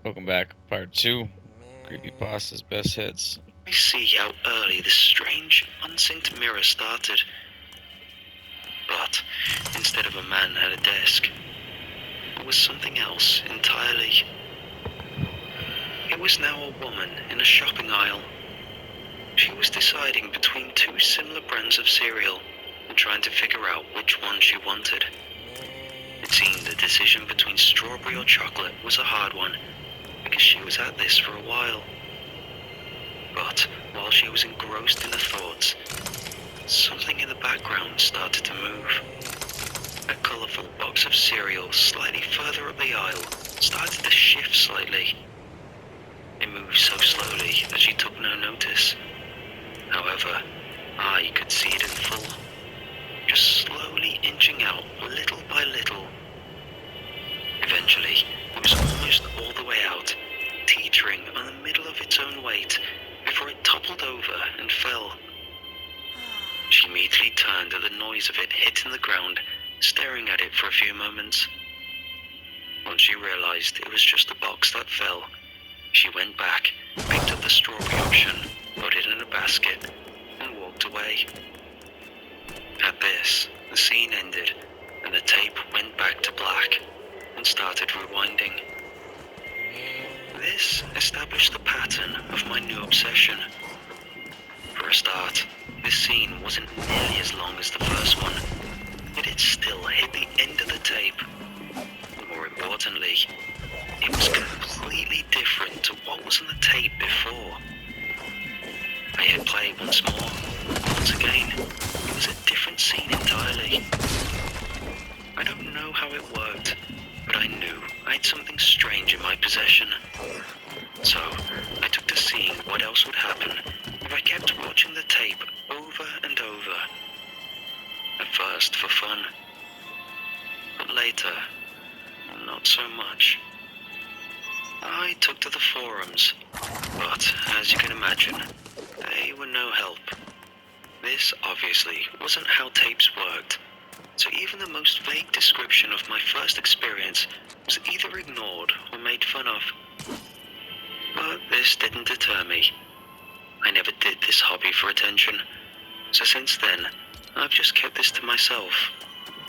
Welcome back, part 2. Creepypasta's best hits. I see how early this strange, unsynced mirror started. But instead of a man at a desk, it was something else entirely. It was now a woman in a shopping aisle. She was deciding between two similar brands of cereal and trying to figure out which one she wanted. It seemed the decision between strawberry or chocolate was a hard one, because she was at this for a while. But while she was engrossed in her thoughts, something in the background started to move. A colourful box of cereal slightly further up the aisle started to shift slightly. It moved so slowly that she took no notice. However, I could see it in full, just slowly inching out little by little. Eventually, it was almost all the way out, teetering on the middle of its own weight before it toppled over and fell. She immediately turned at the noise of it hitting the ground, staring at it for a few moments. Once she realized it was just a box that fell, she went back, picked up the strawberry option, put it in a basket, and walked away. At this, the scene ended, and the tape went back to black and started rewinding. This established the pattern of my new obsession. For a start, this scene wasn't nearly as long as the first one, yet it still hit the end of the tape. More importantly, it was completely different to what was on the tape before. I hit play once more. Once again, it was a different scene entirely. I don't know how it worked, but I knew I had something strange in my possession. So, I took to seeing what else would happen if I kept watching the tape over and over. At first for fun, but later, not so much. I took to the forums, but as you can imagine, they were no help. This obviously wasn't how tapes worked, so even the most vague description of my first experience was either ignored or made fun of. But this didn't deter me. I never did this hobby for attention, so since then, I've just kept this to myself.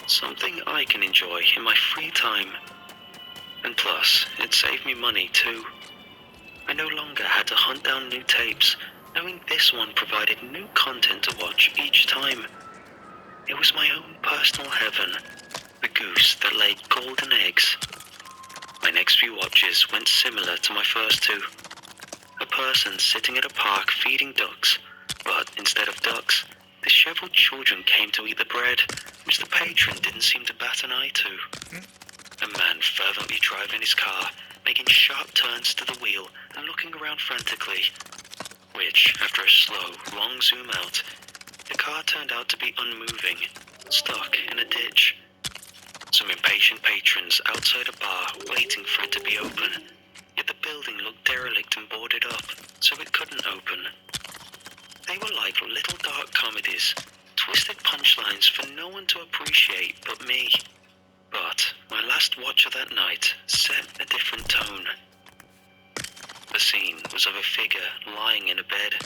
Something I can enjoy in my free time. And plus, it saved me money too. I no longer had to hunt down new tapes, knowing this one provided new content to watch each time. It was my own personal heaven, the goose that laid golden eggs. My next few watches went similar to my first two. A person sitting at a park feeding ducks, but instead of ducks, disheveled children came to eat the bread, which the patron didn't seem to bat an eye to. A man fervently driving his car, making sharp turns to the wheel and looking around frantically, which, after a slow, long zoom out, the car turned out to be unmoving, stuck in a ditch. Some impatient patrons outside a bar waiting for it to be open, yet the building looked derelict and boarded up, so it couldn't open. They were like little dark comedies, twisted punchlines for no one to appreciate but me. But my last watch of that night set a different tone. The scene was of a figure lying in a bed.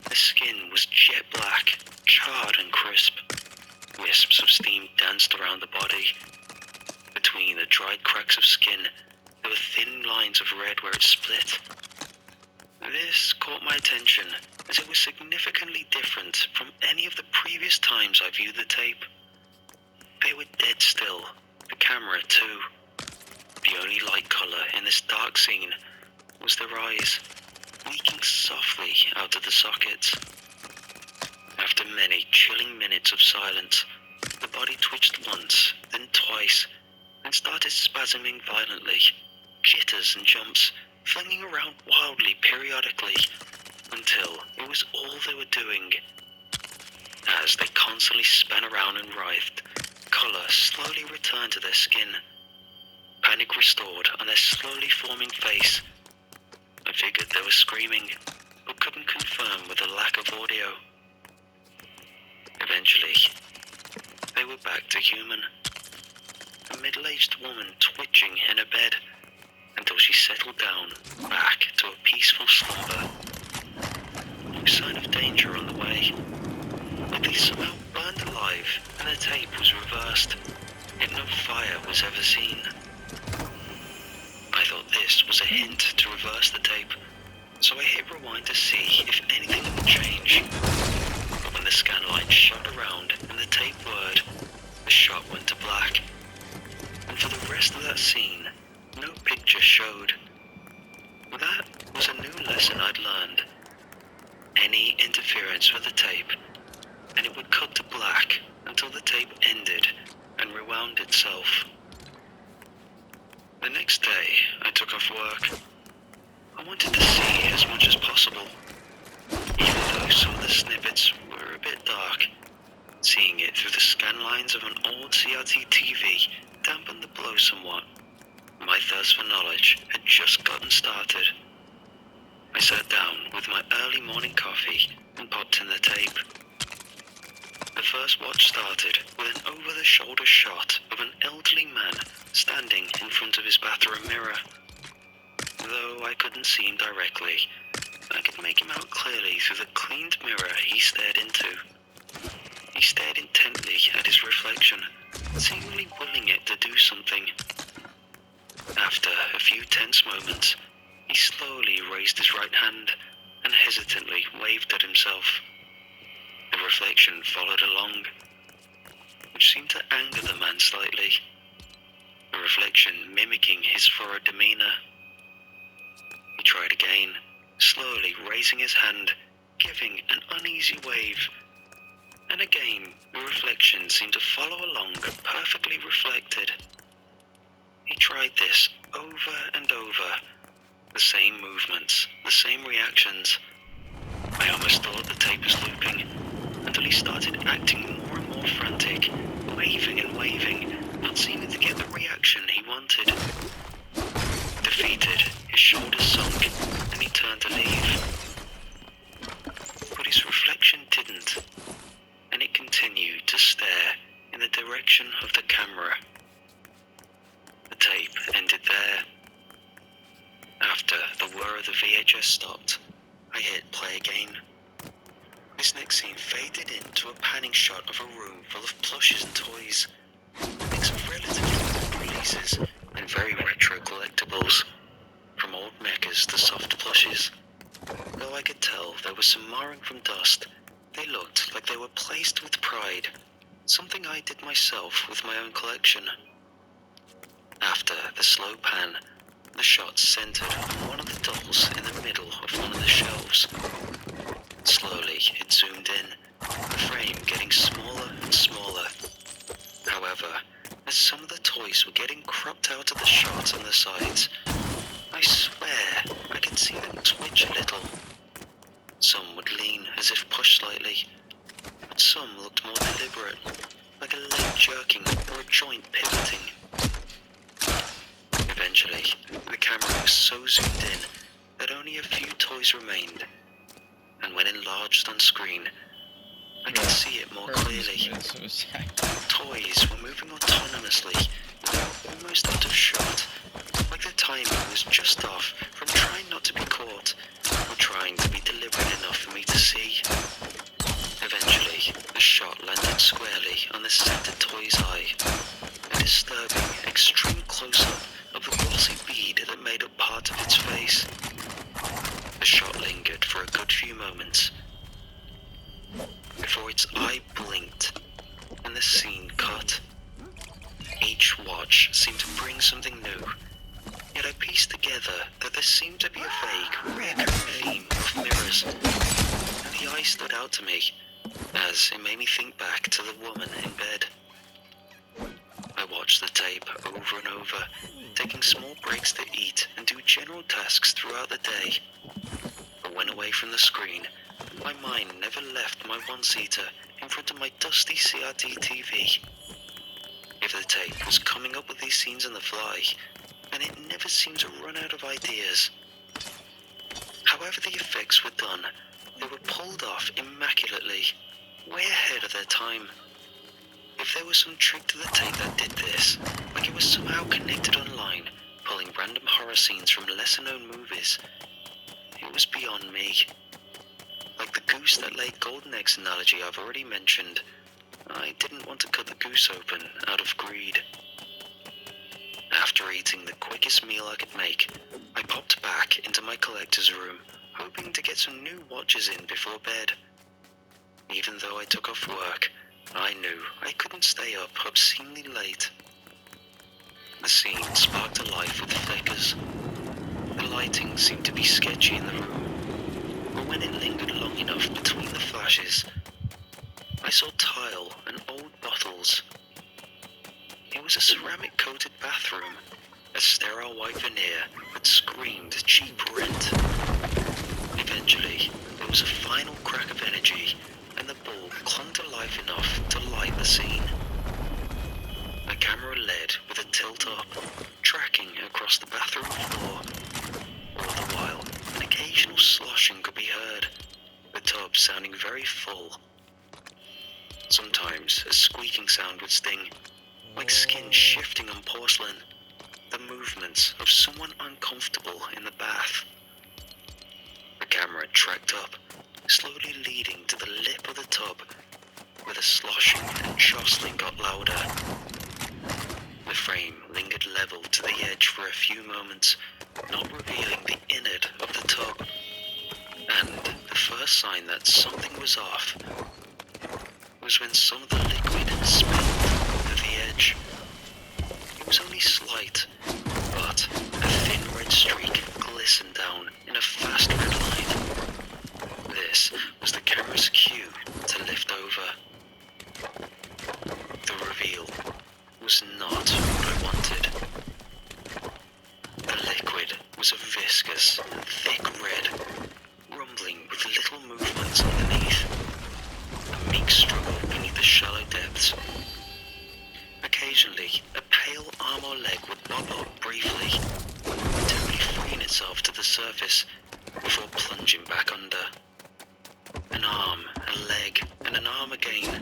The skin was jet black, charred and crisp. Wisps of steam danced around the body. Between the dried cracks of skin, there were thin lines of red where it split. This caught my attention, as it was significantly different from any of the previous times I viewed the tape. They were dead still, the camera too. The only light colour in this dark scene was their eyes, leaking softly out of the sockets. After many chilling minutes of silence, the body twitched once, then twice, and started spasming violently, jitters and jumps, flinging around wildly periodically, until it was all they were doing. As they constantly span around and writhed, colour slowly returned to their skin. Panic restored on their slowly forming face. I figured they were screaming, but couldn't confirm with the lack of audio. Eventually, they were back to human. A middle-aged woman twitching in her bed until she settled peaceful slumber. No sign of danger on the way. Like they somehow burned alive and the tape was reversed, yet no fire was ever seen. I thought this was a hint to reverse the tape, so I hit rewind to see if anything would change. But when the scan line shot around and the tape whirred, the shot went to black. And for the rest of that scene, no picture showed. That was a new lesson I'd learned. Any interference with the tape, and it would cut to black until the tape ended and rewound itself. The next day, I took off work. I wanted to see as much as possible, even though some of the snippets were a bit dark. Seeing it through the scan lines of an old CRT TV dampened the blow somewhat. My thirst for knowledge had just gotten started. I sat down with my early morning coffee and popped in the tape. The first watch started with an over-the-shoulder shot of an elderly man standing in front of his bathroom mirror. Though I couldn't see him directly, I could make him out clearly through the cleaned mirror he stared into. He stared intently at his reflection, seemingly willing it to do something. After a few tense moments, he slowly raised his right hand and hesitantly waved at himself. The reflection followed along, which seemed to anger the man slightly, the reflection mimicking his thorough demeanor. He tried again, slowly raising his hand, giving an uneasy wave, and again the reflection seemed to follow along, perfectly reflected. He tried this over and over, the same movements, the same reactions. I almost thought the tape was looping, until he started acting more and more frantic, waving and waving, not seeming to get the reaction he wanted. Defeated, his shoulders sunk, and he turned to leave. But his reflection didn't, and it continued to stare in the direction of the camera. The tape ended there. After the whir of the VHS stopped, I hit play again. This next scene faded into a panning shot of a room full of plushes and toys, a mix of relatively old releases and very retro collectibles, from old mechas to soft plushes. Though I could tell there was some marring from dust, they looked like they were placed with pride, something I did myself with my own collection. After the slow pan, the shot centered on one of the dolls in the middle of one of the shelves. Slowly, it zoomed in, the frame getting smaller and smaller. However, as some of the toys were getting cropped out of the shot on the sides, I swear I could see them twitch a little. Some would lean as if pushed slightly, but some looked more deliberate, like a leg jerking or a joint pivoting. Eventually, the camera was so zoomed in that only a few toys remained, and when enlarged on screen, I could see it more clearly. Toys were moving autonomously, they were almost out of shot, like the timing was just off from trying not to be caught, or trying to be deliberate enough for me to see. Eventually, the shot landed squarely on the center toy's eye, a disturbing, extreme close-up of the glossy bead that made up part of its face. The shot lingered for a good few moments, before its eye blinked, and the scene cut. Each watch seemed to bring something new, yet I pieced together that there seemed to be a vague, recurring theme of mirrors, and the eye stood out to me, as it made me think back to the woman in bed. I watched the tape over and over, taking small breaks to eat and do general tasks throughout the day. But when away from the screen, my mind never left my one-seater in front of my dusty CRT TV. If the tape was coming up with these scenes on the fly, then it never seemed to run out of ideas. However the effects were done, they were pulled off immaculately, way ahead of their time. If there was some trick to the tape that did this, like it was somehow connected online, pulling random horror scenes from lesser-known movies, It was beyond me. Like the goose that laid golden eggs analogy I've already mentioned, I didn't want to cut the goose open out of greed. After eating the quickest meal I could make, I popped back into my collector's room, hoping to get some new watches in before bed. Even though I took off work, I knew I couldn't stay up obscenely late. The scene sparked to life with flickers. The lighting seemed to be sketchy in the room, but when it lingered long enough between the flashes, I saw tile and old bottles. It was a ceramic-coated bathroom, a sterile white veneer that screamed cheap rent. Eventually, there was a final crack of energy, and the bulb clung to life enough to light the scene. My camera led with a tilt-up, tracking across the bathroom floor. All the while, an occasional sloshing could be heard, the tub sounding very full. Sometimes a squeaking sound would sting, like skin shifting on porcelain, the movements of someone uncomfortable in the bath. The camera tracked up, slowly leading to the lip of the tub, where the sloshing and jostling got louder. The frame lingered level to the edge for a few moments, not revealing the innard of the tub. And the first sign that something was off was when some of the liquid spilled over the edge. It was only slight, but a thin red streak glistened down in a fast red line. This was the camera's cue to lift over. The reveal was not what I wanted. The liquid was a viscous and thick red, rumbling with little movements underneath. A meek struggle beneath the shallow depths. Occasionally, a pale arm or leg would bob up briefly, temporarily freeing itself to the surface before plunging back under. An arm, a leg, and an arm again,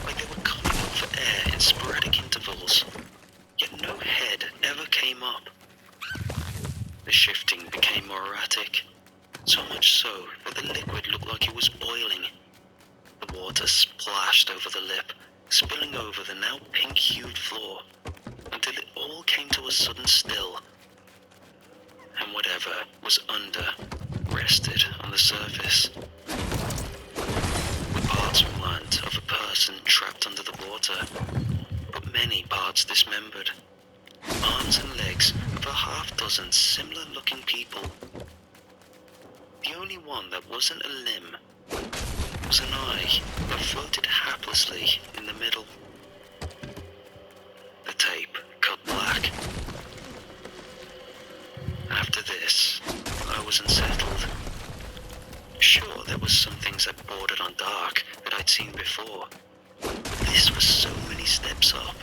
like they were coming up for air in sporadic intervals, yet no head ever came up. The shifting became more erratic, so much so that the liquid looked like it was boiling. The water splashed over the lip, spilling over the now pink-hued floor, until it all came to a sudden still, and whatever was under rested on the surface. The parts weren't of a person trapped under the water, but many parts dismembered. Arms and legs of a half-dozen similar-looking people. The only one that wasn't a limb was an eye that floated haplessly in the middle. The tape cut black. After this, I was unsettled. Sure, there was some things that bordered on dark that I'd seen before, but this was so many steps up.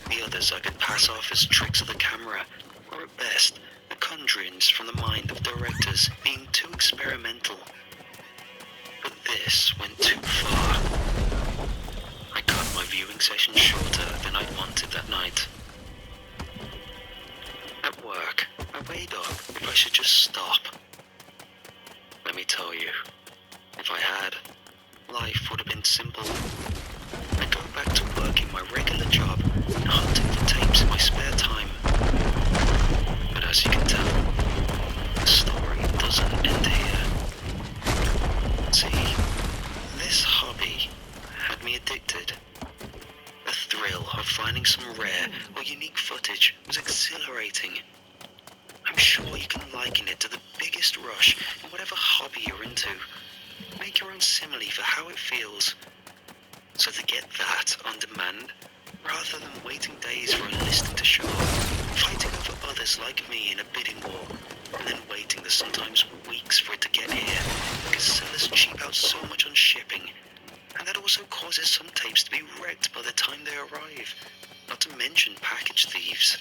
The others I could pass off as tricks of the camera, or at best, the conjurings from the mind of directors being too experimental. But this went too far. I cut my viewing session shorter than I'd wanted that night. At work, I weighed up if I should just stop. Let me tell you, if I had, life would have been simple. I'd go back to work in my regular job and hunting for tapes in my spare time. But as you can tell, the story doesn't end here. See, this hobby had me addicted. The thrill of finding some rare or unique footage was exhilarating. I'm sure you can liken it to the biggest rush in whatever hobby you're into. Make your own simile for how it feels. So to get that on demand, rather than waiting days for a listing to show up, fighting over others like me in a bidding war, and then waiting the sometimes weeks for it to get here, because sellers cheap out so much on shipping, and that also causes some tapes to be wrecked by the time they arrive, not to mention package thieves.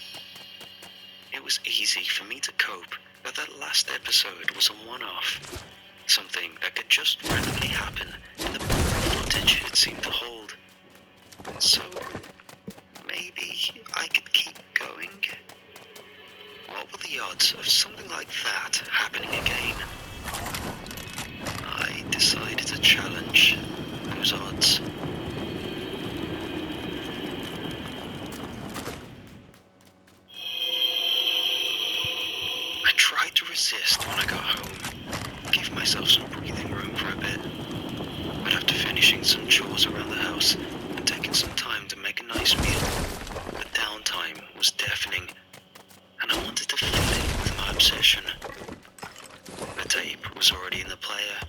It was easy for me to cope that last episode was a one-off, something that could just randomly happen in the footage it seemed to hold. So, maybe I could keep going? what were the odds of something like that happening again? I decided to challenge those odds. I tried to resist when I got home, give myself some breathing room for a bit. But after finishing some chores around the house and taking some time to make a nice meal, the downtime was deafening, and I wanted to fill it with my obsession. The tape was already in the player,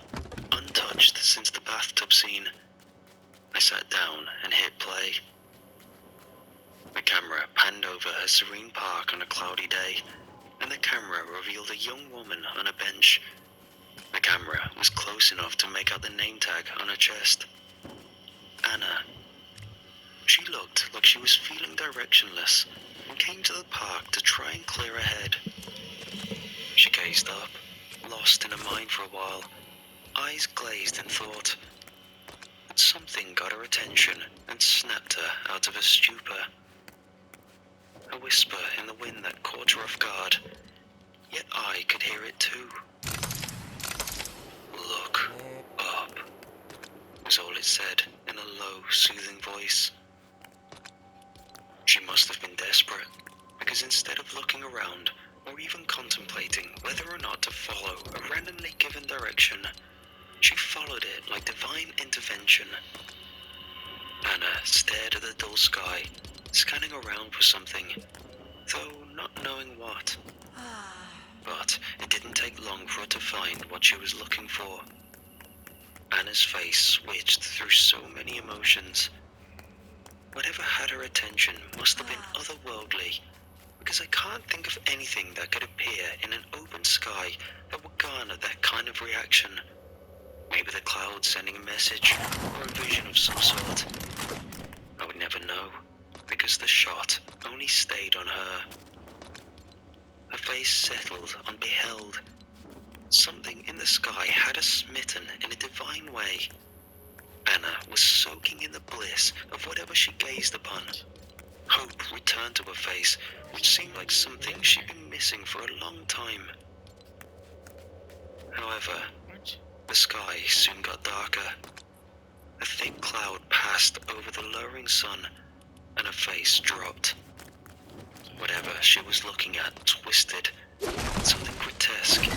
untouched since the bathtub scene. I sat down and hit play. The camera panned over a serene park on a cloudy day, and the camera revealed a young woman on a bench. The camera was close enough to make out the name tag on her chest. Anna. She looked like she was feeling directionless and came to the park to try and clear her head. She gazed up, lost in her mind for a while, eyes glazed in thought. But something got her attention and snapped her out of her stupor. A whisper in the wind that caught her off guard, yet I could hear it too. Look up, was all it said in a low, soothing voice. She must have been desperate, because instead of looking around or even contemplating whether or not to follow a randomly given direction, she followed it like divine intervention. Anna stared at the dull sky, scanning around for something, though not knowing what. But it didn't take long for her to find what she was looking for. Anna's face switched through so many emotions. Whatever had her attention must have been otherworldly, because I can't think of anything that could appear in an open sky that would garner that kind of reaction. Maybe the clouds sending a message, or a vision of some sort. I would never know, because the shot only stayed on her. Her face settled on beheld. Something in the sky had her smitten in a divine way. Anna was soaking in the bliss of whatever she gazed upon. Hope returned to her face, which seemed like something she'd been missing for a long time. However, the sky soon got darker. A thick cloud passed over the lowering sun, and her face dropped. Whatever she was looking at twisted, something grotesque,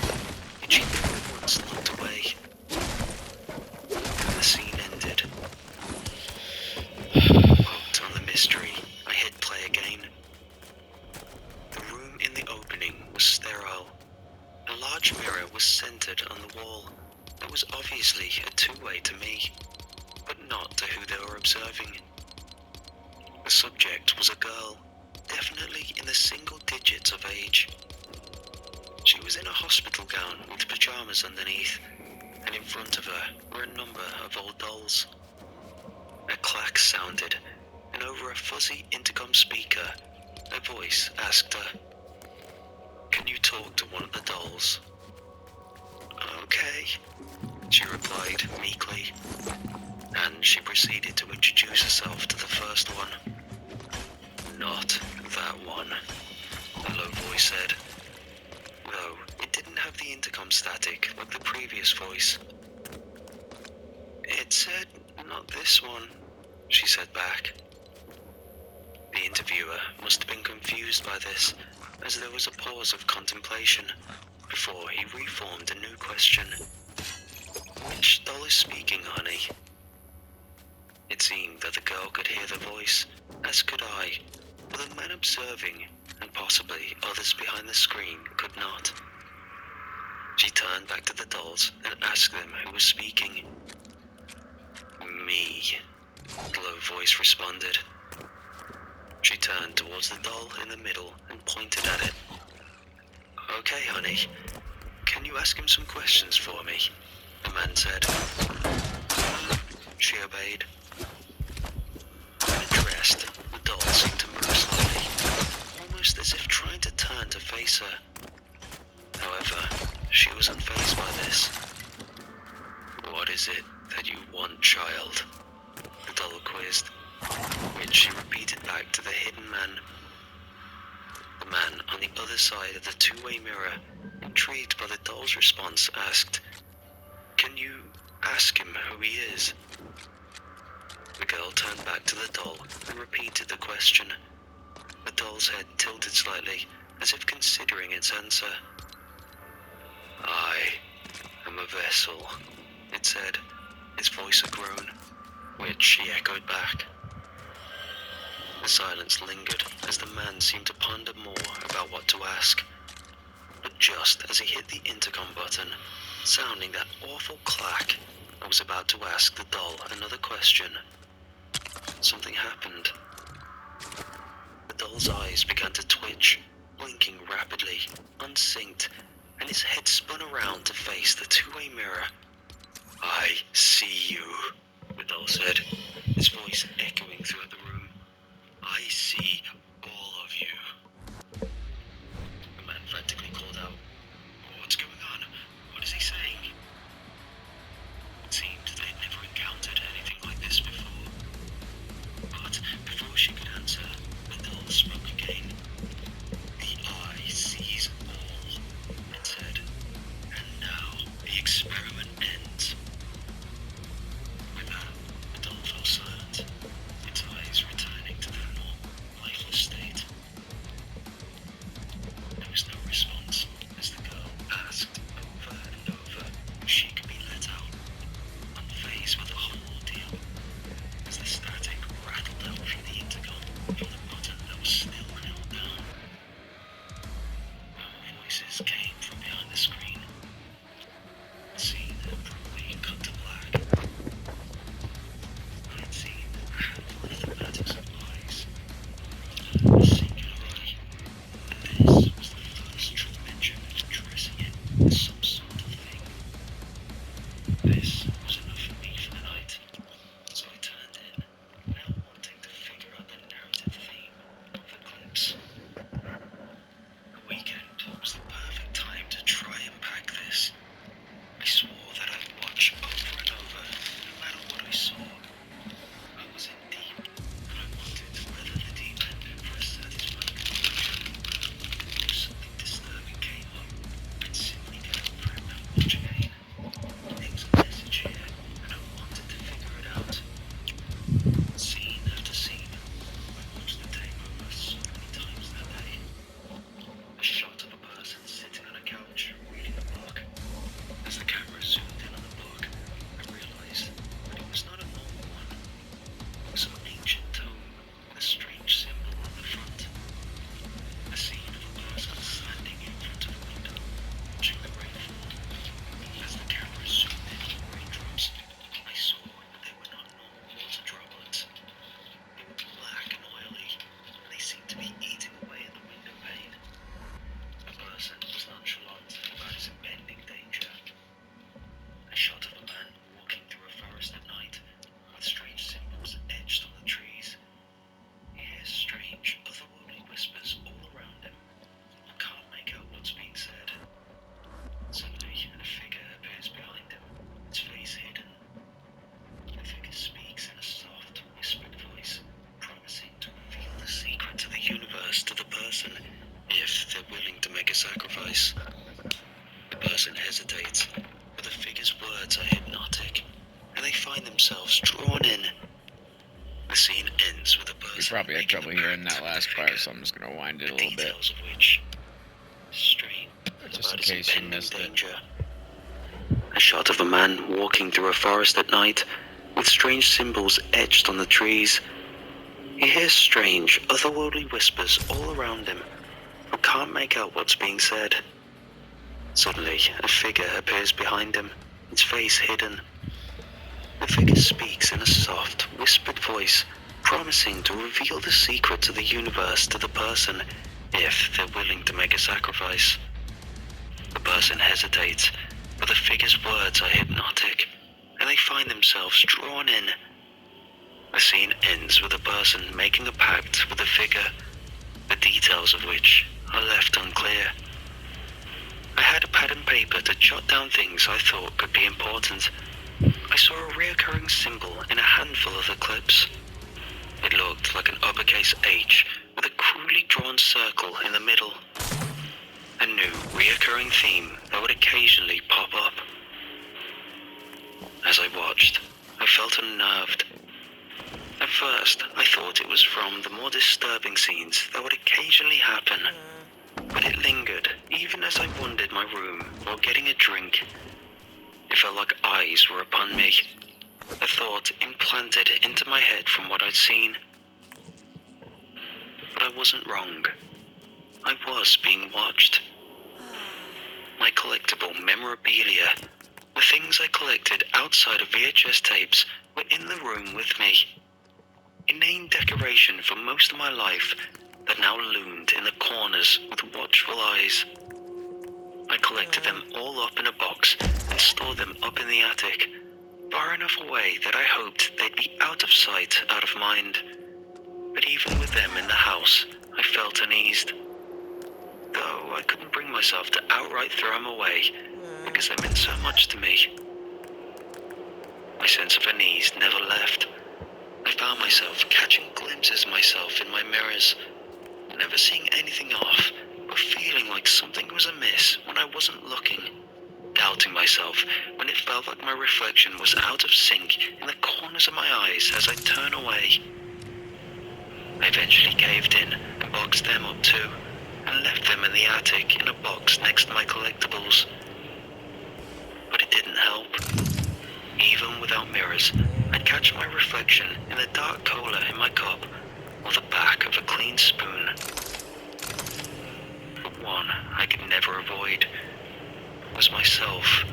and she never once looked away. And the scene ended. Hooked on the mystery, I hit play again. The room in the opening was sterile. A large mirror was centered on the wall. That was obviously a two-way to me, but not to who they were observing. The subject was a girl, definitely in the single digits of age. She was in a hospital gown with pajamas underneath, and in front of her were a number of old dolls. A clack sounded, and over a fuzzy intercom speaker, a voice asked her, "Can you talk to one of the dolls?" "Okay," she replied meekly, and she proceeded to introduce herself to the first one. "Not that one," the low voice said, though it didn't have the intercom static like the previous voice. "It said, not this one," she said back. The interviewer must have been confused by this, as there was a pause of contemplation before he reformed a new question. "Which doll is speaking, honey?" It seemed that the girl could hear the voice, as could I, but the man observing, and possibly others behind the screen, could not. She turned back to the dolls and asked them who was speaking. "Me," the low voice responded. She turned towards the doll in the middle and pointed at it. "Okay, honey, can you ask him some questions for me?" the man said. She obeyed. When addressed, the doll seemed to move slightly, almost as if trying to turn to face her. However, she was unfazed by this. "What is it that you want, child?" the doll quizzed, which she repeated back to the hidden man. The man on the other side of the two-way mirror, intrigued by the doll's response, asked, "Can you ask him who he is?" The girl turned back to the doll and repeated the question. The doll's head tilted slightly, as if considering its answer. "I am a vessel," it said, its voice a groan, which she echoed back. The silence lingered as the man seemed to ponder more about what to ask. But just as he hit the intercom button, sounding that awful clack, I was about to ask the doll another question. Something happened. The doll's eyes began to twitch, blinking rapidly, unsynced, and his head spun around to face the two-way mirror. "I see you," the doll said, its voice echoing throughout the room. "I see all of you." The man frantically called out, "What's going on? What is he saying?" It seemed they'd never encountered anything like this before. But before she could answer, the doll spoke again. "The eye sees all," it said. "And now the experiment ends." With that, the doll fell silent, its eyes returning to their normal, lifeless state. There was no response as the girl asked over and over if she could be let out, unfazed by the whole ordeal, as the static rattled out from the intercom from the button that was still held down. Voices came from behind the screen. The scene abruptly cut to black. I had seen a handful of thematics of eyes, a singular eye, and this was the first true mention of dressing it as some sort of thing. This was enough for me for the night, so I turned in, now wanting to figure out the narrative theme of the clips. The weekend was the perfect time to try and pack this. I swore that I'd watch over and over, no matter what I saw. I was in deep, and I wanted to weather the deep end for a satisfying conclusion. If something disturbing came up, I'd simply get over it and watch again. There was a message here, and I wanted to figure it out. Scene after scene, I watched the tape over so many times that day. A shot of a person sitting on a couch reading a book. As the camera zoomed in on the book, I realized that it was not a normal one. It was some ancient tome with a strange symbol on the front. A scene of a person standing in front of a window, watching the rainfall. As the camera zoomed in on the raindrops, I saw that they were not normal water droplets. They were black and oily, and they seemed to be eating away at the window pane. The person was nonchalant about his impending danger. A shot of a man walking through a forest at night, with strange symbols etched on the trees. He hears strange, otherworldly whispers all around him, and can't make out what's being said. Suddenly, a figure appears behind him, its face hidden. The figure speaks in a soft, whispered voice, promising to reveal the secret to the universe to the person, if they're willing to make a sacrifice. The person hesitates, but the figure's words are hypnotic, and they find themselves drawn in. The scene ends with a We person probably had making trouble a hearing pact that with the last figure, part, so I'm just gonna wind it a the little bit. details of which strain Just in about his case you impending missed it. danger. A shot of a man walking through a forest at night, with strange symbols etched on the trees. He hears strange, otherworldly whispers all around him, but can't make out what's being said. Suddenly, a figure appears behind him, its face hidden. The figure speaks in a soft, whispered voice, promising to reveal the secret to the universe to the person, if they're willing to make a sacrifice. The person hesitates, but the figure's words are hypnotic, and they find themselves drawn in. The scene ends with a person making a pact with a figure, the details of which are left unclear. I had a pad and paper to jot down things I thought could be important. I saw a recurring symbol in a handful of the clips. It looked like an uppercase H with a crude slowly drawn circle in the middle. A new, reoccurring theme that would occasionally pop up. As I watched, I felt unnerved. At first, I thought it was from the more disturbing scenes that would occasionally happen, but it lingered even as I wandered my room while getting a drink. It felt like eyes were upon me, a thought implanted into my head from what I'd seen. But I wasn't wrong. I was being watched. My collectible memorabilia, the things I collected outside of VHS tapes, were in the room with me. Inane decoration for most of my life that now loomed in the corners with watchful eyes. I collected them all up in a box and stored them up in the attic, far enough away that I hoped they'd be out of sight, out of mind. But even with them in the house, I felt uneased. Though I couldn't bring myself to outright throw them away, because they meant so much to me. My sense of unease never left. I found myself catching glimpses of myself in my mirrors, never seeing anything off, but feeling like something was amiss when I wasn't looking, doubting myself when it felt like my reflection was out of sync in the corners of my eyes as I turned away. I eventually caved in and boxed them up too, and left them in the attic in a box next to my collectibles. But it didn't help. Even without mirrors, I'd catch my reflection in the dark cola in my cup or the back of a clean spoon. But one I could never avoid was myself,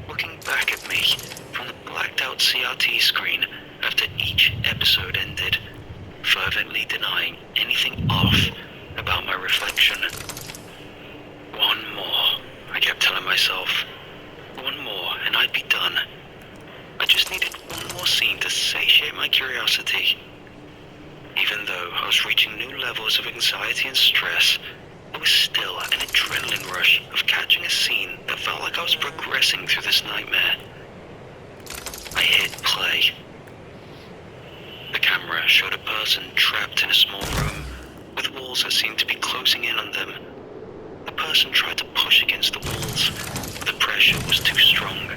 looking back at me from the blacked out CRT screen after each episode ended, fervently denying anything off about my reflection. One more, I kept telling myself. One more and I'd be done. I just needed one more scene to satiate my curiosity. Even though I was reaching new levels of anxiety and stress, there was still an adrenaline rush of catching a scene that felt like I was progressing through this nightmare. I hit play. The camera showed a person trapped in a small room, with walls that seemed to be closing in on them. The person tried to push against the walls, but the pressure was too strong.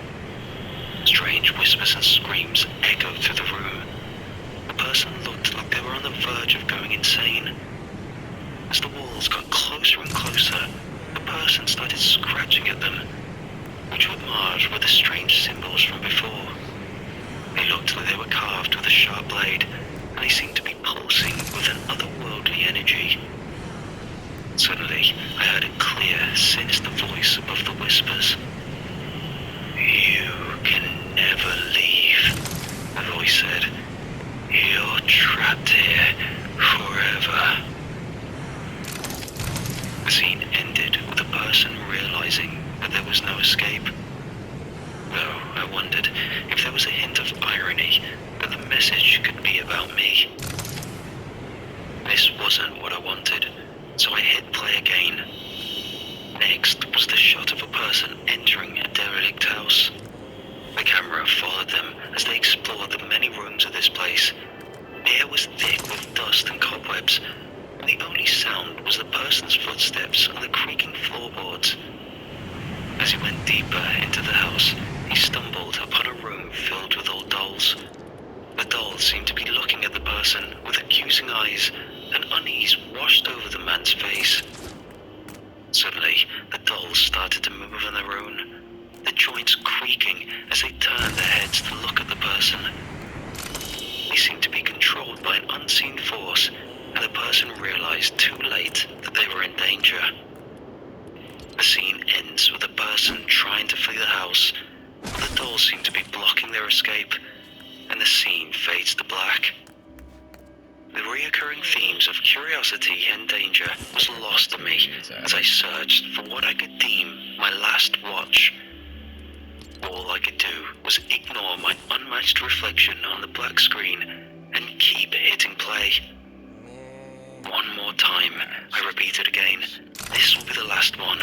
Strange whispers and screams echoed through the room. The person looked like they were on the verge of going insane. As the walls got closer and closer, the person started scratching at them, which were marred with the strange symbols from before. They looked like they were carved with a sharp blade, and they seemed to be pulsing with an otherworldly energy. Suddenly, I heard a clear, sinister voice above the whispers. "You can never leave," the voice said. "You're trapped here forever." The scene ended with the person realizing that there was no escape. Though I wondered if there was a hint of irony that the message could be about me. This wasn't what I wanted, so I hit play again. Next was the shot of a person entering a derelict house. The camera followed them as they explored the many rooms of this place. The air was thick with dust and cobwebs, and the only sound was the person's footsteps on the creaking floorboards. As he went deeper into the house, he stumbled upon a room filled with old dolls. The dolls seemed to be looking at the person with accusing eyes, and unease washed over the man's face. Suddenly, the dolls started to move on their own, the joints creaking as they turned their heads to look at the person. They seemed to be controlled by an unseen force, and the person realized too late that they were in danger. The scene ends with the person trying to flee the house, but the dolls seem to be blocking their escape, and the scene fades to black. The reoccurring themes of curiosity and danger was lost to me as I searched for what I could deem my last watch. All I could do was ignore my unmatched reflection on the black screen and keep hitting play. One more time, I repeated again. This will be the last one.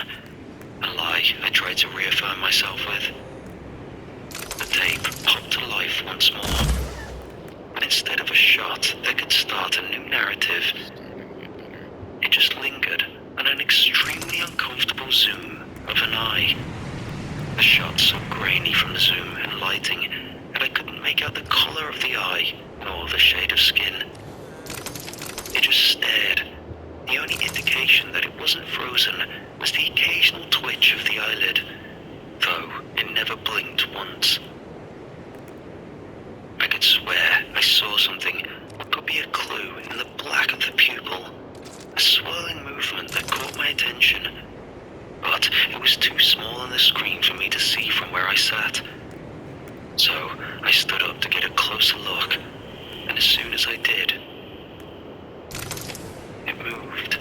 A lie I tried to reaffirm myself with. The tape popped to life once more. But instead of a shot that could start a new narrative, just lingered on an extremely uncomfortable zoom of an eye. The shot so grainy from the zoom and lighting that I couldn't make out the color of the eye nor the shade of skin. It just stared. The only indication that it wasn't frozen was the occasional twitch of the eyelid, though it never blinked once. I could swear I saw something that could be a clue in the black of the pupil, a swirling movement that caught my attention, but it was too small on the screen for me to see from where I sat. So I stood up to get a closer look, and as soon as I did, it moved.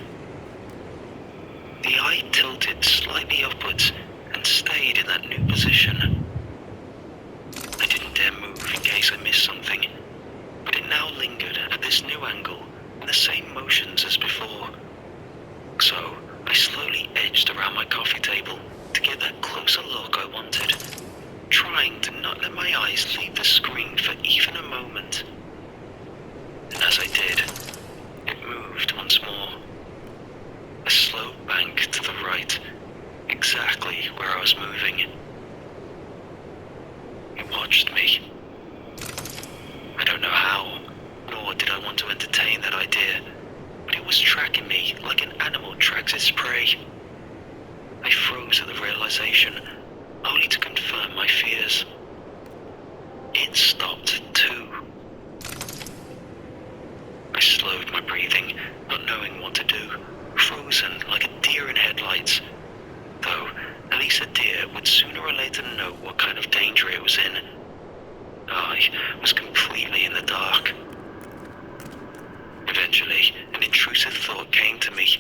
The eye tilted slightly upwards and stayed in that new position. I didn't dare move in case I missed something, but it now lingered at this new angle in the same motions as before. So I slowly edged around my coffee table to get that closer look I wanted, trying to not let my eyes leave the screen for even a moment. And as I did, it moved once more. A slow bank to the right, exactly where I was moving. It watched me. I don't know how, nor did I want to entertain that idea, but it was tracking me like an animal tracks its prey. I froze at the realization, only to confirm my fears. It stopped too. I slowed my breathing, not knowing what to do, frozen like a deer in headlights. Though, at least a deer would sooner or later know what kind of danger it was in. I was completely in the dark. Eventually, an intrusive thought came to me,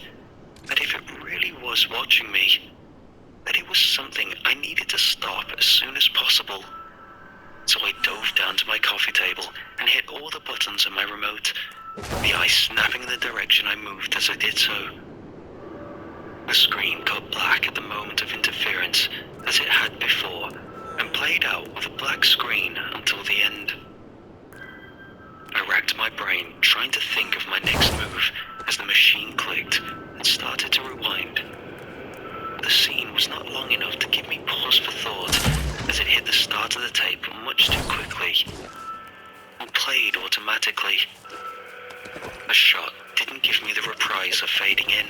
that if it really was watching me, that it was something I needed to stop as soon as possible. So I dove down to my coffee table and hit all the buttons on my remote, the eye snapping in the direction I moved as I did so. The screen got black at the moment of interference, as it had before, and played out with a black screen until the end. I racked my brain trying to think of my next move as the machine clicked and started to rewind. The scene was not long enough to give me pause for thought, as it hit the start of the tape much too quickly and played automatically. The shot didn't give me the reprise of fading in.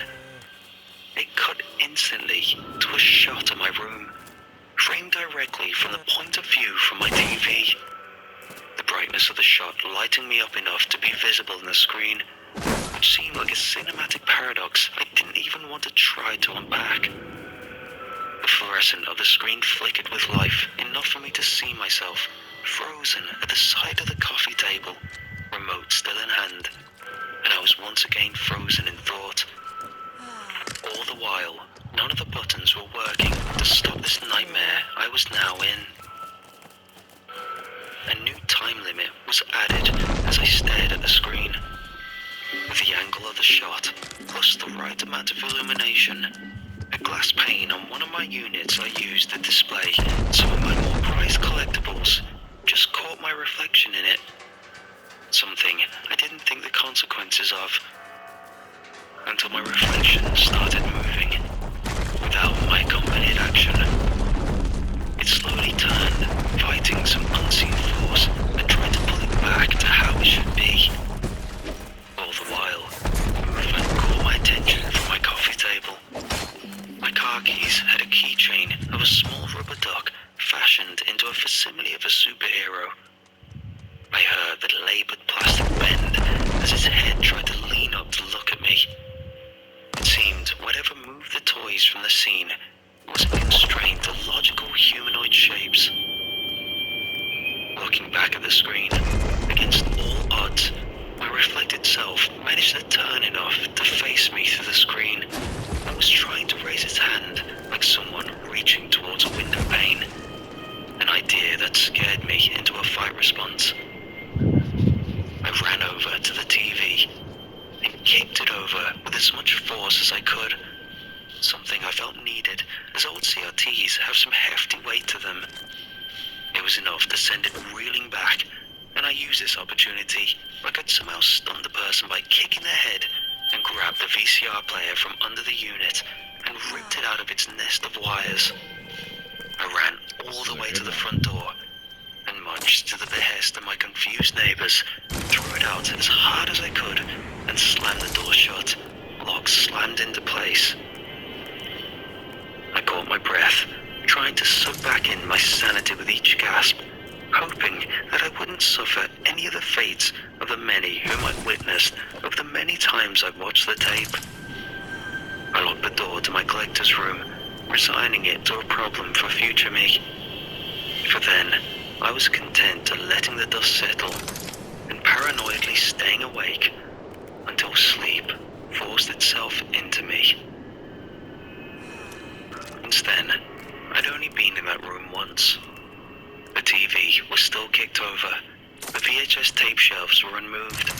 It cut instantly to a shot of my room, framed directly from the point of view from my TV. The brightness of the shot lighting me up enough to be visible in the screen, which seemed like a cinematic paradox I didn't even want to try to unpack. The fluorescent of the screen flickered with life, enough for me to see myself, frozen at the side of the coffee table, remote still in hand, and I was once again frozen in thought. All the while, none of the buttons were working to stop this nightmare I was now in. A new time limit was added as I stared at the screen. With the angle of the shot, plus the right amount of illumination, a glass pane on one of my units I used to display some of my more prized collectibles just caught my reflection in it. Something I didn't think the consequences of, until my reflection started moving, without my accompanied action. It slowly turned, fighting some unseen force and tried to pull it back to how it should be. All the while, the movement caught my attention from my coffee table. My car keys had a keychain of a small rubber duck fashioned into a facsimile of a superhero. I heard the laboured plastic bend as its head tried to lean up to look at me. It seemed whatever moved the toys from the scene was constrained to logical humanoid shapes. Looking back at the screen, against all odds, my reflected self managed to turn enough to face me through the screen and was trying to raise its hand like someone reaching towards a window pane, an idea that scared me into a fight response. I ran over to the TV and kicked it over with as much force as I could, something I felt needed as old CRTs have some hefty weight to them. It was enough to send it reeling back, and I used this opportunity like I'd somehow stunned the person by kicking their head and grabbed the VCR player from under the unit and ripped it out of its nest of wires. I ran all the way to the front door and, much to the behest of my confused neighbors, threw it out as hard as I could and slammed the door shut. Lock slammed into place. I caught my breath, trying to suck back in my sanity with each gasp, hoping that I wouldn't suffer any of the fates of the many whom I'd witnessed over the many times I'd watched the tape. I locked the door to my collector's room, resigning it to a problem for future me. For then, I was content to letting the dust settle and paranoidly staying awake until sleep forced itself into me. Since then, I'd only been in that room once. The TV was still kicked over, the VHS tape shelves were unmoved,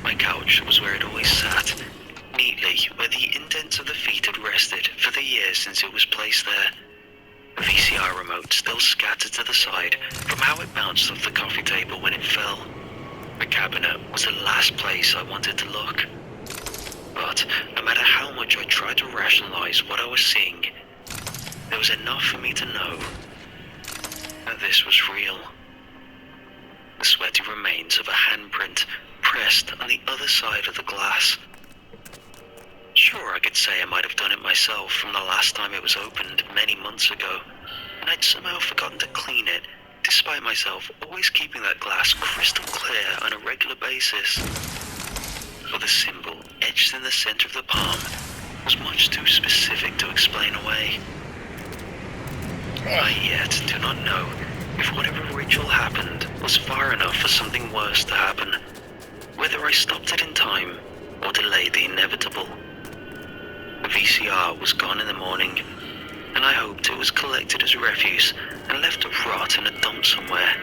my couch was where it always sat, neatly where the indents of the feet had rested for the years since it was placed there. The VCR remote still scattered to the side from how it bounced off the coffee table when it fell. The cabinet was the last place I wanted to look. But no matter how much I tried to rationalize what I was seeing, there was enough for me to know that this was real. The sweaty remains of a handprint pressed on the other side of the glass. Sure, I could say I might have done it myself from the last time it was opened many months ago, and I'd somehow forgotten to clean it, despite myself always keeping that glass crystal clear on a regular basis. But the symbol etched in the center of the palm was much too specific to explain away. I yet do not know if whatever ritual happened was far enough for something worse to happen, whether I stopped it in time or delayed the inevitable. The VCR was gone in the morning, and I hoped it was collected as refuse and left to rot in a dump somewhere.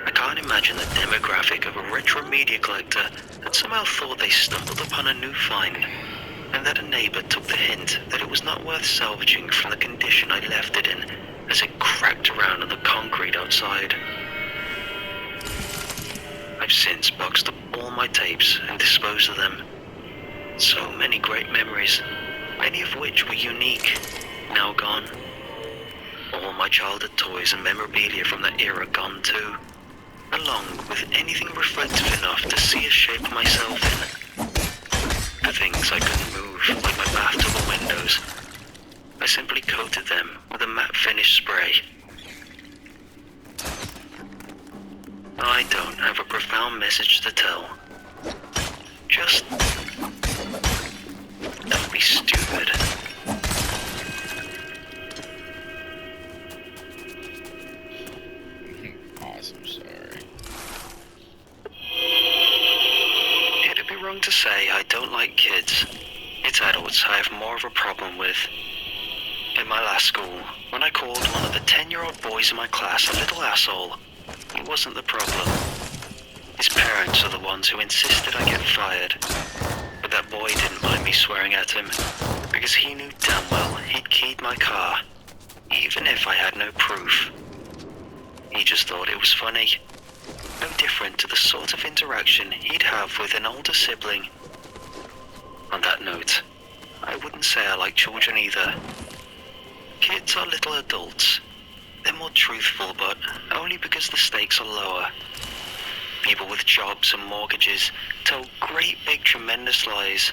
I can't imagine the demographic of a retro media collector that somehow thought they stumbled upon a new find, and that a neighbor took the hint that it was not worth salvaging from the condition I left it in as it cracked around on the concrete outside. I've since boxed up all my tapes and disposed of them. So many great memories, many of which were unique, now gone. All my childhood toys and memorabilia from that era gone too, along with anything reflective enough to see a shape of myself in. The things I couldn't move, like my bathtub or windows, I simply coated them with a matte finish spray. I don't have a profound message to tell. Just don't be stupid. Awesome, sorry. It'd be wrong to say I don't like kids. It's adults I have more of a problem with. In my last school, when I called one of the 10-year-old boys in my class a little asshole, he wasn't the problem. His parents are the ones who insisted I get fired. But that boy didn't mind me swearing at him, because he knew damn well he'd keyed my car, even if I had no proof. He just thought it was funny. No different to the sort of interaction he'd have with an older sibling. On that note, I wouldn't say I like children either. Kids are little adults. They're more truthful, but only because the stakes are lower. People with jobs and mortgages tell great big tremendous lies.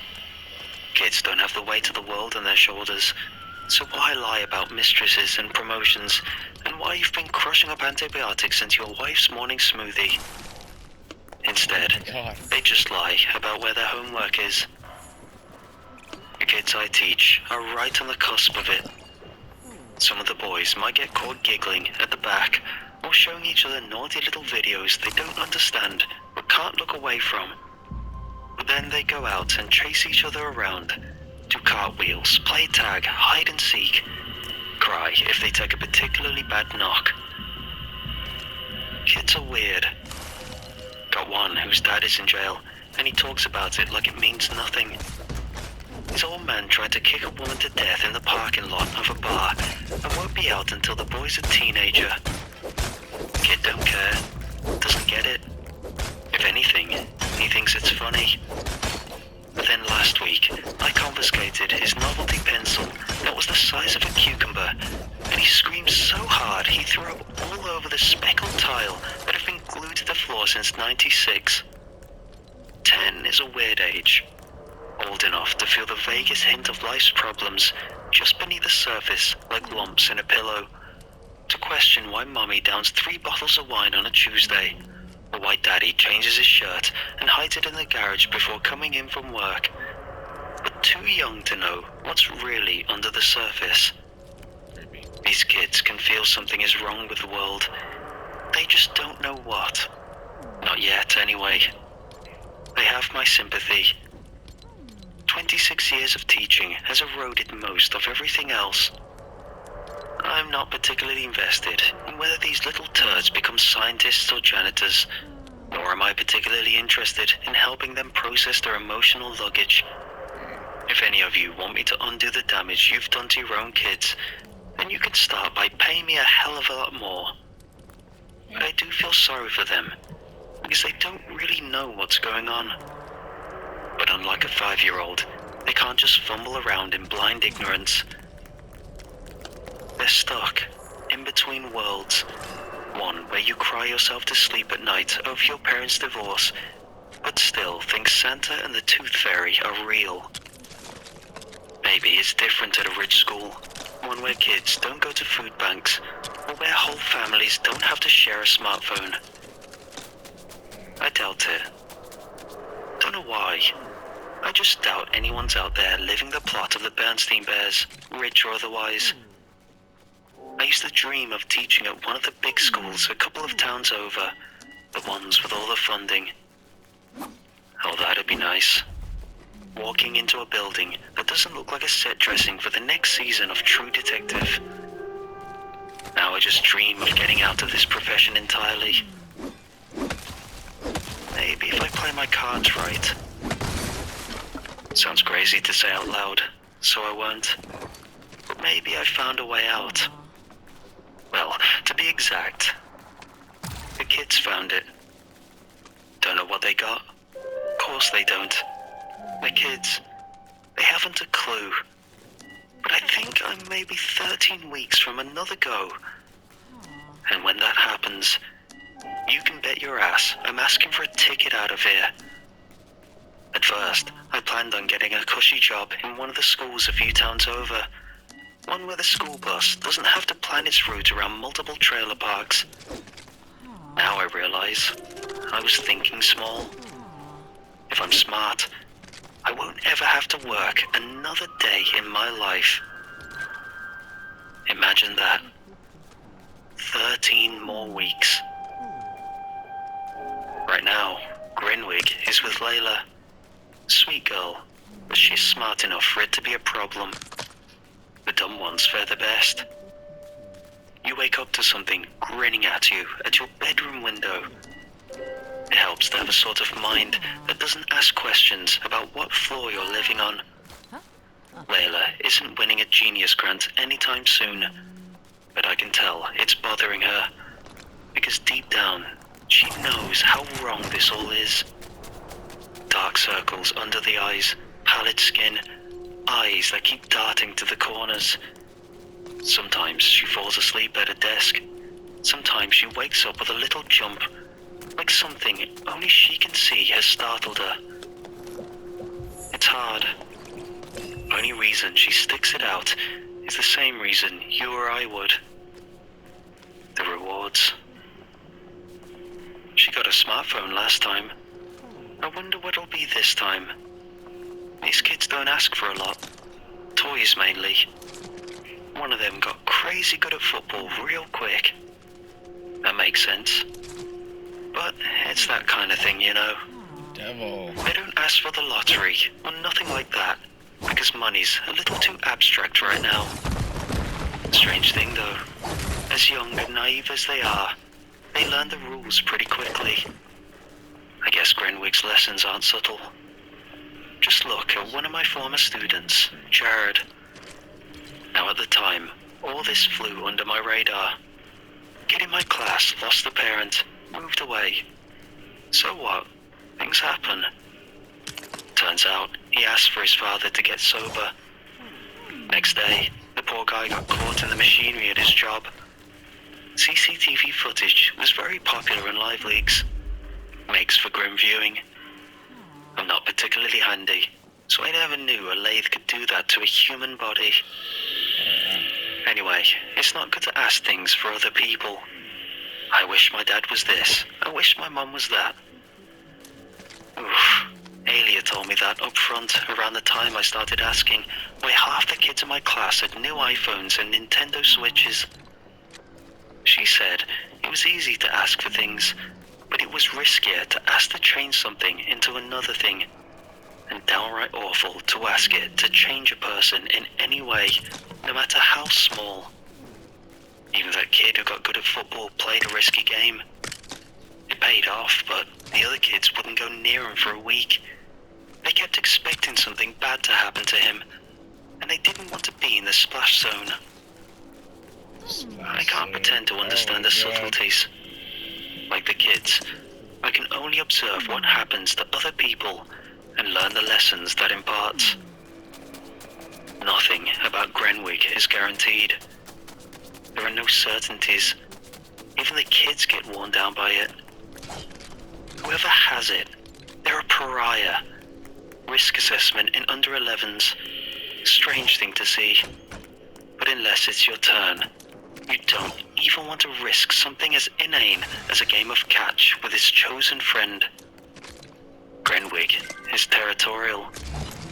Kids don't have the weight of the world on their shoulders, so why lie about mistresses and promotions, and why you've been crushing up antibiotics into your wife's morning smoothie? Instead, they just lie about where their homework is. The kids I teach are right on the cusp of it. Some of the boys might get caught giggling at the back or showing each other naughty little videos they don't understand but can't look away from. But then they go out and chase each other around, do cartwheels, play tag, hide and seek, cry if they take a particularly bad knock. Kids are weird. Got one whose dad is in jail, and he talks about it like it means nothing. His old man tried to kick a woman to death in the parking lot of a bar and won't be out until the boy's a teenager. Kid don't care, doesn't get it. If anything, he thinks it's funny. But then last week, I confiscated his novelty pencil that was the size of a cucumber, and he screamed so hard he threw up all over the speckled tile that had been glued to the floor since '96. 10 is a weird age. Old enough to feel the vaguest hint of life's problems just beneath the surface like lumps in a pillow. To question why Mommy downs 3 bottles of wine on a Tuesday, or why Daddy changes his shirt and hides it in the garage before coming in from work. But too young to know what's really under the surface. These kids can feel something is wrong with the world. They just don't know what. Not yet, anyway. They have my sympathy. 26 years of teaching has eroded most of everything else. I'm not particularly invested in whether these little turds become scientists or janitors, nor am I particularly interested in helping them process their emotional luggage. If any of you want me to undo the damage you've done to your own kids, then you can start by paying me a hell of a lot more. But I do feel sorry for them, because they don't really know what's going on. But unlike a 5-year-old, they can't just fumble around in blind ignorance. They're stuck in between worlds. One where you cry yourself to sleep at night over your parents' divorce, but still think Santa and the Tooth Fairy are real. Maybe it's different at a rich school, one where kids don't go to food banks, or where whole families don't have to share a smartphone. I doubt it. Don't know why. I just doubt anyone's out there living the plot of the Bernstein Bears, rich or otherwise. I used to dream of teaching at one of the big schools a couple of towns over, the ones with all the funding. Oh, that'd be nice. Walking into a building that doesn't look like a set dressing for the next season of True Detective. Now I just dream of getting out of this profession entirely. Maybe if I play my cards right. Sounds crazy to say out loud, so I won't. But maybe I found a way out. Well, to be exact, the kids found it. Don't know what they got? Of course they don't. The kids, they haven't a clue. But I think I'm maybe 13 weeks from another go. And when that happens, you can bet your ass I'm asking for a ticket out of here. At first, I planned on getting a cushy job in one of the schools a few towns over. One where the school bus doesn't have to plan its route around multiple trailer parks. Now I realize I was thinking small. If I'm smart, I won't ever have to work another day in my life. Imagine that. 13 more weeks. Right now, Grinwig is with Layla. Sweet girl, but she's smart enough for it to be a problem. The dumb ones fare the best. You wake up to something grinning at you at your bedroom window. It helps to have a sort of mind that doesn't ask questions about what floor you're living on. Layla isn't winning a genius grant anytime soon, but I can tell it's bothering her, because deep down, she knows how wrong this all is. Dark circles under the eyes, pallid skin, eyes that keep darting to the corners. Sometimes she falls asleep at a desk. Sometimes she wakes up with a little jump, like something only she can see has startled her. It's hard. Only reason she sticks it out is the same reason you or I would. The rewards. She got a smartphone last time. I wonder what it'll be this time. These kids don't ask for a lot. Toys mainly. One of them got crazy good at football real quick. That makes sense. But it's that kind of thing, you know. Devil. They don't ask for the lottery or nothing like that, because money's a little too abstract right now. Strange thing though, as young and naive as they are, they learn the rules pretty quickly. I guess Grenwig's lessons aren't subtle. Just look at one of my former students, Jared. Now at the time, all this flew under my radar. Kid in my class lost a parent, moved away. So what? Things happen. Turns out, he asked for his father to get sober. Next day, the poor guy got caught in the machinery at his job. CCTV footage was very popular in live leaks. Makes for grim viewing. I'm not particularly handy, so I never knew a lathe could do that to a human body. Anyway, it's not good to ask things for other people. I wish my dad was this. I wish my mum was that. Oof. Alia told me that up front around the time I started asking why half the kids in my class had new iPhones and Nintendo Switches. She said it was easy to ask for things, but it was riskier to ask to change something into another thing, and downright awful to ask it to change a person in any way, no matter how small. Even that kid who got good at football played a risky game. It paid off, but the other kids wouldn't go near him for a week. They kept expecting something bad to happen to him, and they didn't want to be in the splash zone. I can't pretend to understand the subtleties. Like the kids, I can only observe what happens to other people and learn the lessons that imparts. Nothing about Grenwick is guaranteed. There are no certainties. Even the kids get worn down by it. Whoever has it, they're a pariah. Risk assessment in under 11s. Strange thing to see. But unless it's your turn, you don't even want to risk something as inane as a game of catch with his chosen friend. Grenwick is territorial,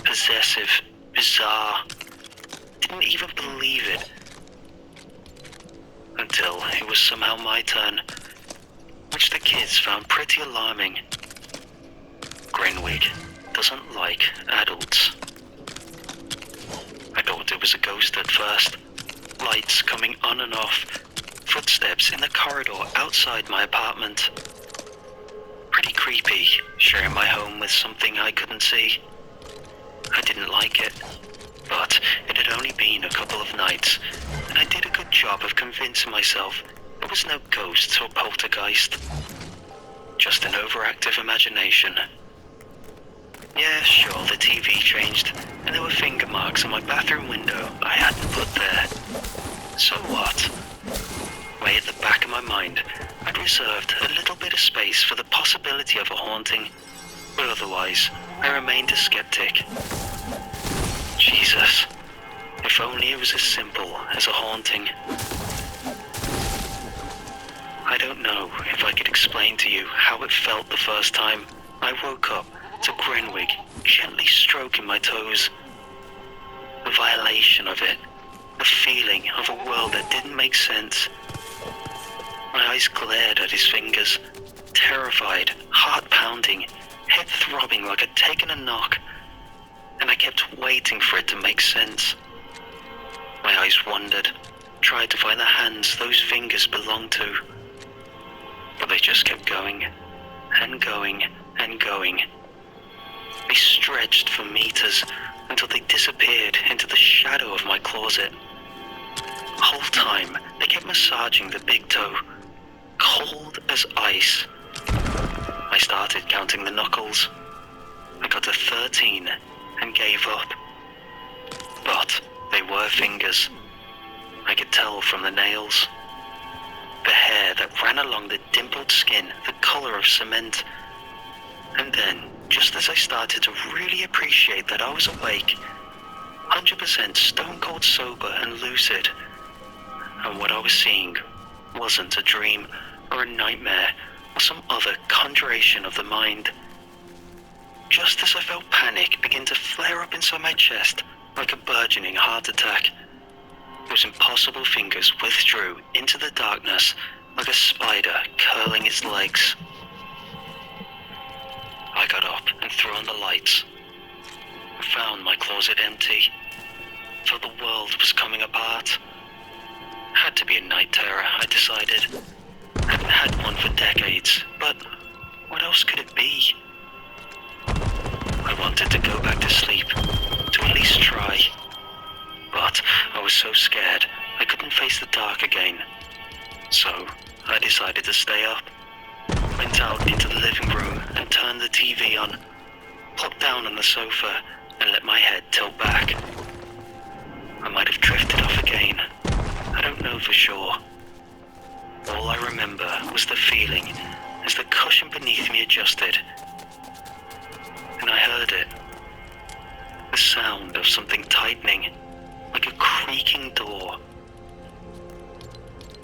possessive, bizarre. Didn't even believe it. Until it was somehow my turn, which the kids found pretty alarming. Grenwick doesn't like adults. I thought it was a ghost at first. Lights coming on and off. Footsteps in the corridor outside my apartment. Pretty creepy, sharing my home with something I couldn't see. I didn't like it, but it had only been a couple of nights, and I did a good job of convincing myself there was no ghosts or poltergeist. Just an overactive imagination. Yeah, sure, the TV changed, and there were finger marks on my bathroom window I hadn't put there. So what? Way at the back of my mind, I'd reserved a little bit of space for the possibility of a haunting, but otherwise, I remained a skeptic. Jesus, if only it was as simple as a haunting. I don't know if I could explain to you how it felt the first time I woke up to Grenwick gently stroking my toes. The violation of it, the feeling of a world that didn't make sense. My eyes glared at his fingers, terrified, heart pounding, head throbbing like I'd taken a knock, and I kept waiting for it to make sense. My eyes wandered, tried to find the hands those fingers belonged to, but they just kept going, and going, and going. They stretched for meters until they disappeared into the shadow of my closet. The whole time, they kept massaging the big toe, cold as ice. I started counting the knuckles. I got to 13 and gave up. But they were fingers. I could tell from the nails. The hair that ran along the dimpled skin, the color of cement. And then, just as I started to really appreciate that I was awake, 100% stone cold sober and lucid, and what I was seeing wasn't a dream or a nightmare or some other conjuration of the mind. Just as I felt panic begin to flare up inside my chest like a burgeoning heart attack, those impossible fingers withdrew into the darkness like a spider curling its legs. I got up and threw on the lights. I found my closet empty. Felt the world was coming apart. Had to be a night terror, I decided. Hadn't had one for decades, but what else could it be? I wanted to go back to sleep, to at least try. But I was so scared I couldn't face the dark again. So I decided to stay up. Went out into the living room and turned the TV on. plopped down on the sofa and let my head tilt back. I might have drifted off again. I don't know for sure. All I remember was the feeling as the cushion beneath me adjusted. And I heard it. The sound of something tightening, like a creaking door.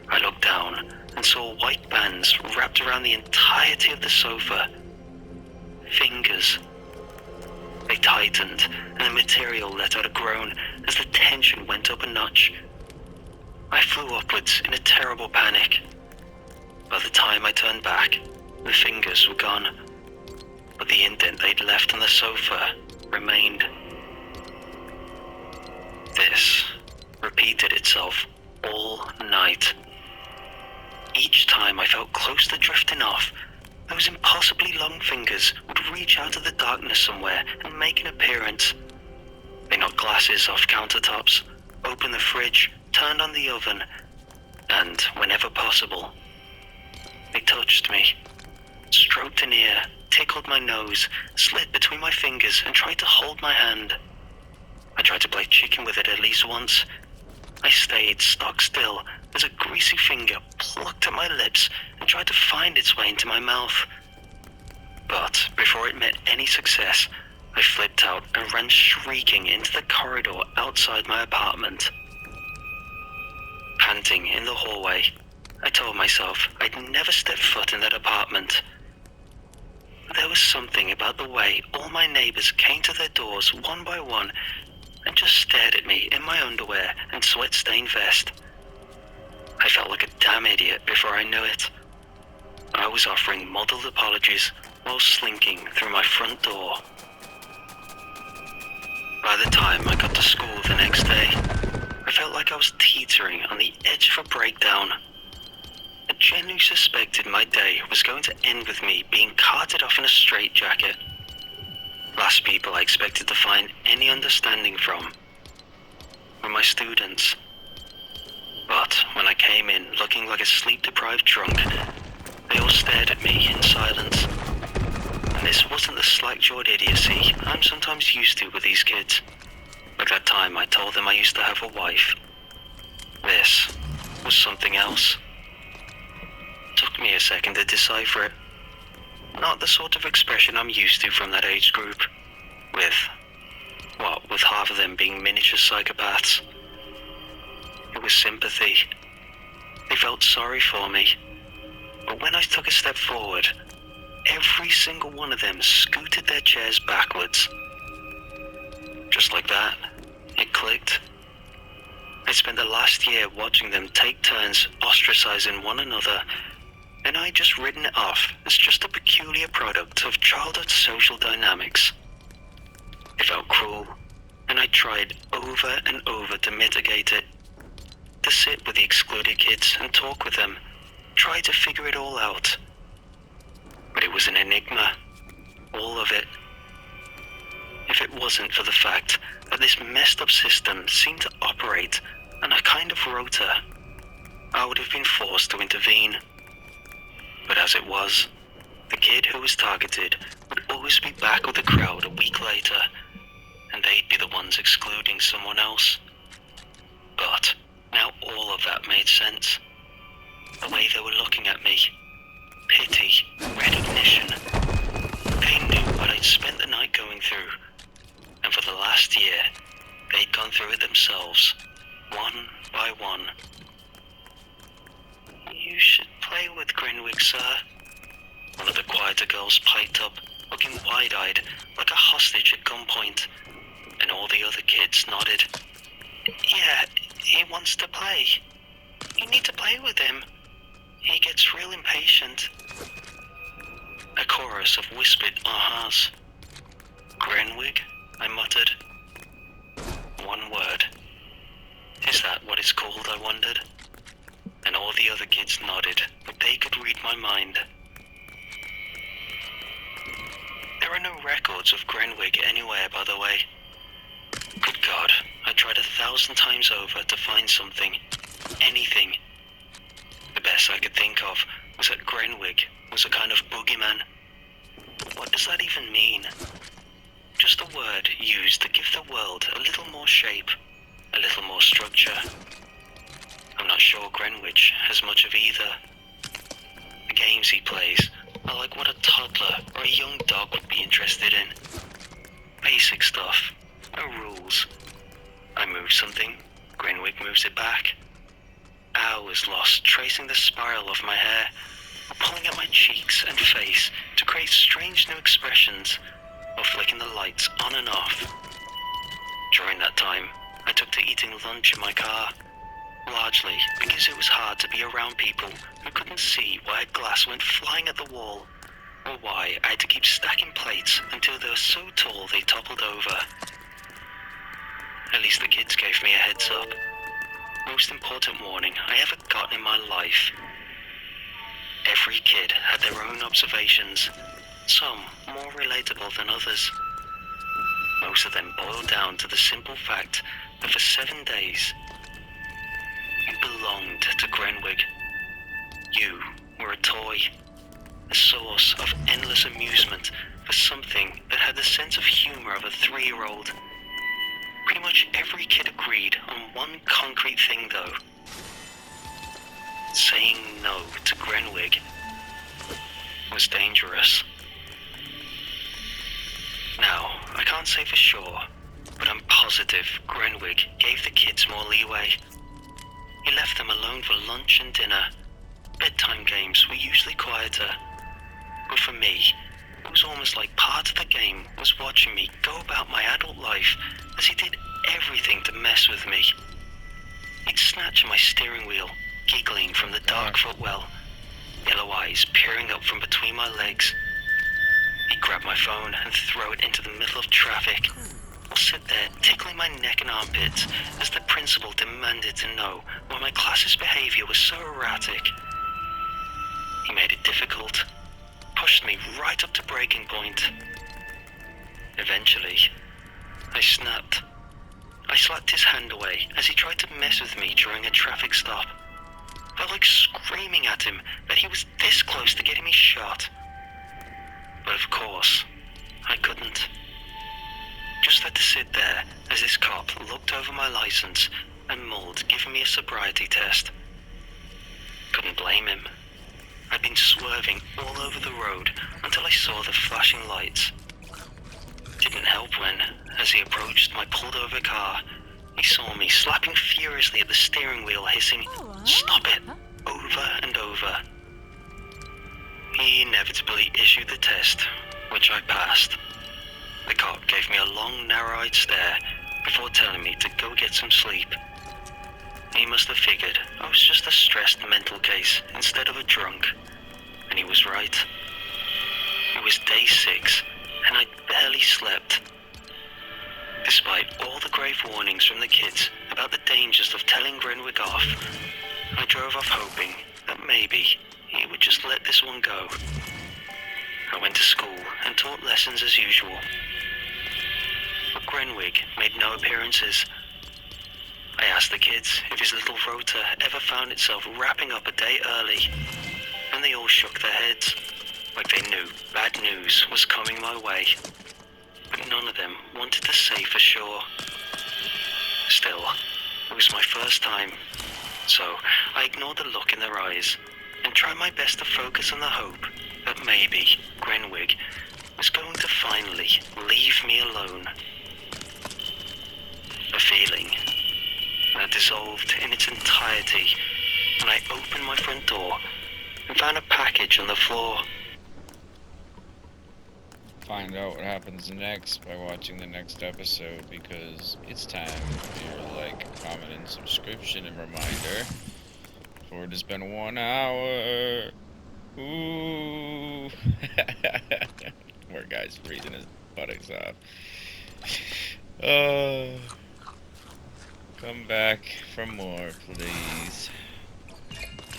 I looked down and saw white bands wrapped around the entirety of the sofa. Fingers. They tightened, and the material let out a groan as the tension went up a notch. I flew upwards in a terrible panic. By the time I turned back, the fingers were gone, but the indent they'd left on the sofa remained. This repeated itself all night. Each time I felt close to drifting off, those impossibly long fingers would reach out of the darkness somewhere and make an appearance. They knocked glasses off countertops, opened the fridge, turned on the oven, and, whenever possible, they touched me, stroked an ear, tickled my nose, slid between my fingers and tried to hold my hand. I tried to play chicken with it at least once. I stayed stock still as a greasy finger plucked at my lips and tried to find its way into my mouth. But before it met any success, I flipped out and ran shrieking into the corridor outside my apartment. Panting in the hallway, I told myself I'd never step foot in that apartment. There was something about the way all my neighbors came to their doors one by one and just stared at me in my underwear and sweat-stained vest. I felt like a damn idiot before I knew it. I was offering muddled apologies while slinking through my front door. By the time I got to school the next day, I felt like I was teetering on the edge of a breakdown. I genuinely suspected my day was going to end with me being carted off in a straitjacket. Last people I expected to find any understanding from were my students. But when I came in looking like a sleep-deprived drunk, they all stared at me in silence. And this wasn't the slack-jawed idiocy I'm sometimes used to with these kids. Like that time I told them I used to have a wife. This was something else. Took me a second to decipher it. Not the sort of expression I'm used to from that age group. With half of them being miniature psychopaths. It was sympathy. They felt sorry for me. But when I took a step forward, every single one of them scooted their chairs backwards. Just like that, it clicked. I spent the last year watching them take turns ostracizing one another, and I'd just written it off as just a peculiar product of childhood social dynamics. It felt cruel, and I tried over and over to mitigate it. To sit with the excluded kids and talk with them, try to figure it all out. But it was an enigma, all of it. If it wasn't for the fact that this messed up system seemed to operate on a kind of rota, I would have been forced to intervene. But as it was, the kid who was targeted would always be back with the crowd a week later, and they'd be the ones excluding someone else. But now all of that made sense. The way they were looking at me. Pity, recognition. They knew what I'd spent the night going through, and for the last year, they'd gone through it themselves, one by one. "You should play with Grinwig, sir," one of the quieter girls piped up, looking wide-eyed, like a hostage at gunpoint, and all the other kids nodded. "Yeah, he wants to play. You need to play with him. He gets real impatient." A chorus of whispered ahas. "Grenwig?" I muttered. One word. Is that what it's called, I wondered? And all the other kids nodded, but they could read my mind. There are no records of Grenwig anywhere, by the way. Good God, I tried 1,000 times over to find something, anything. The best I could think of was that Grenwig was a kind of boogeyman. What does that even mean? Just a word used to give the world a little more shape, a little more structure. I'm not sure Greenwich has much of either. The games he plays are like what a toddler or a young dog would be interested in. Basic stuff, no rules. I move something, Grenwick moves it back. Hours lost tracing the spiral of my hair, or pulling at my cheeks and face to create strange new expressions, or flicking the lights on and off. During that time, I took to eating lunch in my car, largely because it was hard to be around people who couldn't see why a glass went flying at the wall, or why I had to keep stacking plates until they were so tall they toppled over. At least the kids gave me a heads up. Most important warning I ever got in my life. Every kid had their own observations, some more relatable than others. Most of them boiled down to the simple fact that for 7 days, you belonged to Grenwig. You were a toy, a source of endless amusement for something that had the sense of humor of a 3-year-old. Pretty much every kid agreed on one concrete thing though. Saying no to Grenwig was dangerous. Now, I can't say for sure, but I'm positive Grenwig gave the kids more leeway. He left them alone for lunch and dinner. Bedtime games were usually quieter. But for me, it was almost like part of the game was watching me go about my adult life as he did everything to mess with me. He'd snatch at my steering wheel, giggling from the dark footwell, yellow eyes peering up from between my legs. He'd grab my phone and throw it into the middle of traffic, or sit there tickling my neck and armpits as the principal demanded to know why my class's behavior was so erratic. He made it difficult, pushed me right up to breaking point. Eventually, I snapped. I slapped his hand away as he tried to mess with me during a traffic stop. Felt like screaming at him that he was this close to getting me shot. But of course, I couldn't. Just had to sit there as this cop looked over my license and mulled giving me a sobriety test. Couldn't blame him. I'd been swerving all over the road until I saw the flashing lights. Didn't help when, as he approached my pulled over car, he saw me slapping furiously at the steering wheel, hissing, "Stop it," over and over. He inevitably issued the test, which I passed. The cop gave me a long, narrow-eyed stare before telling me to go get some sleep. He must have figured I was just a stressed mental case instead of a drunk, and he was right. It was day 6, and I barely slept. Despite all the grave warnings from the kids about the dangers of telling Grenwig off, I drove off hoping that maybe he would just let this one go. I went to school and taught lessons as usual. But Grenwig made no appearances. I asked the kids if his little rota ever found itself wrapping up a day early, and they all shook their heads, like they knew bad news was coming my way. But none of them wanted to say for sure. Still, it was my first time, so I ignored the look in their eyes and tried my best to focus on the hope that maybe Grenwig was going to finally leave me alone. A feeling that dissolved in its entirety when I opened my front door and found a package on the floor. Find out what happens next by watching the next episode, because it's time for your like, comment, and subscription and reminder. For it has been 1 hour. Ooh. Poor guy's freezing his buttocks off. Come back for more, please.